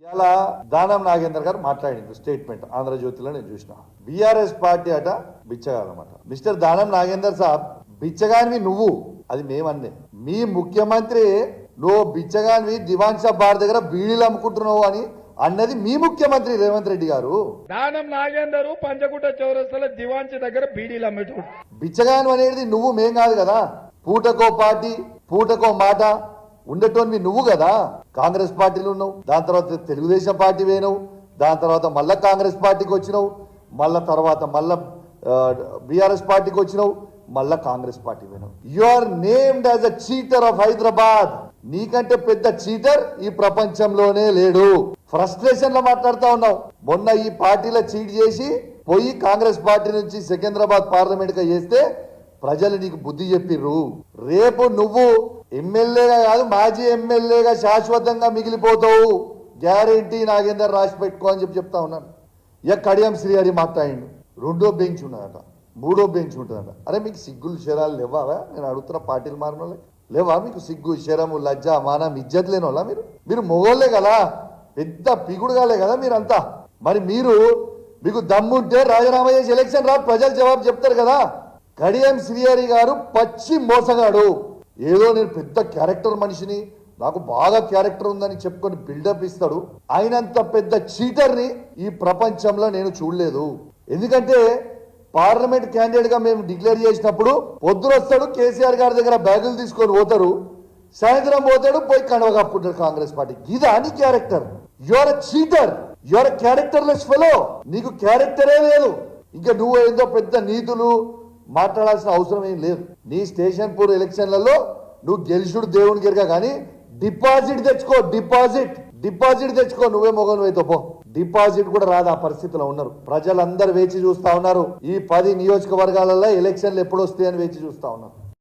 ఇలా దానం నాగేందర్ గారు మాట్లాడింది స్టేట్మెంట్ ఆంధ్రజ్యోతిలో నేను చూసిన బీఆర్ఎస్ పార్టీ అట బిచ్చగాలన్నమాట. మిస్టర్ దానం నాగేందర్ సాబ్, బిచ్చగానివి నువ్వు, అది మేమన్నే. మీ ముఖ్యమంత్రి నువ్వు బిచ్చగానివి దివాన్ షా బార్ దగ్గర బీడీలు అమ్ముకుంటున్నావు అని అన్నది మీ ముఖ్యమంత్రి రేవంత్ రెడ్డి గారు. దానం నాగేందర్ పంచకుట చౌరస్తల దివాన్షి దగ్గర బీడీలు అమ్మేటోడు. బిచ్చగాను అనేది నువ్వు, మేం కాదు కదా. పూటకో పార్టీ పూటకో మాట ఉండేటోనివి నువ్వు కదా. కాంగ్రెస్ పార్టీలో ఉన్నావు, దాని తర్వాత తెలుగుదేశం పార్టీ పోయినావు, దాని తర్వాత మళ్ళా కాంగ్రెస్ పార్టీకి వచ్చినావు, మళ్ళా తర్వాత మళ్ళా బీఆర్ఎస్ పార్టీకి వచ్చినావు, మళ్ళా కాంగ్రెస్ పార్టీ పోయినావు. You are named as a cheater of Hyderabad. నీకంటే పెద్ద చీటర్ ఈ ప్రపంచంలోనే లేడు. ఫ్రస్ట్రేషన్ లో మాట్లాడుతా ఉన్నావు. మొన్న ఈ పార్టీలో చీట్ చేసి పోయి కాంగ్రెస్ పార్టీ నుంచి సికింద్రాబాద్ పార్లమెంట్ గా చేస్తే ప్రజలు నీకు బుద్ధి చెప్పిర్రు. రేపు నువ్వు ఎమ్మెల్యేగా కాదు, మాజీ ఎమ్మెల్యేగా శాశ్వతంగా మిగిలిపోతావు. గ్యారెంటీ నాగేందర్ రాసి పెట్టుకో అని చెప్తా ఉన్నాను. ఇక కడియం శ్రీహరి మాట్లాడిండు. 2వ బెంచ్ ఉన్నదట, 3వ బెంచ్ ఉంటుందట. అరే మీకు సిగ్గులు శరాలు లేవా? నేను అడుగుతున్న పార్టీలు మారిన వాళ్ళకి లేవా? మీకు సిగ్గు శరము లజ్జ మానం ఇజ్జత్ లేని వాళ్ళ మీరు మొగోళ్లే కదా, పెద్ద పిగుడుగాలే కదా మీరంతా. మరి మీకు దమ్ముంటే రాజీనామా చేసి ఎలక్షన్ రా, ప్రజలు జవాబు చెప్తారు కదా. కడియం శ్రీహరి గారు పచ్చి మోసగాడు. ఏదో నేను పెద్ద క్యారెక్టర్ మనిషిని, నాకు బాగా క్యారెక్టర్ ఉందని చెప్పుకొని బిల్డప్ ఇస్తాడు. ఆయనంత పెద్ద చీటర్ని ఈ ప్రపంచంలో నేను చూడలేదు. ఎందుకంటే పార్లమెంట్ క్యాండిడేట్ గా మేము డిక్లేర్ చేసినప్పుడు పొద్దున వస్తాడు, కేసీఆర్ గారి దగ్గర బ్యాగులు తీసుకొని పోతారు, సాయంత్రం పోతాడు, పోయి కండవ కప్పుకుంటాడు కాంగ్రెస్ పార్టీ. ఇదా నీ character? Your a cheater, your a characterless fellow. నీకు క్యారెక్టరే లేదు. ఇంకా నువ్వు ఏదో పెద్ద నీతులు మాట్లాడాల్సిన అవసరం ఏం లేదు. నీ స్టేషన్ పూర్ ఎలక్షన్లలో నువ్వు గెలిచుడు దేవుని గిరిగా, కానీ డిపాజిట్ తెచ్చుకో, డిపాజిట్ తెచ్చుకో. నువ్వే మొగలు అయితే పో. డిపాజిట్ కూడా రాదు. ఆ పరిస్థితిలో ఉన్నారు ప్రజలందరూ. వేచి చూస్తా ఉన్నారు. ఈ 10 నియోజకవర్గాలలో ఎలక్షన్లు ఎప్పుడు వస్తాయని వేచి చూస్తా ఉన్నారు.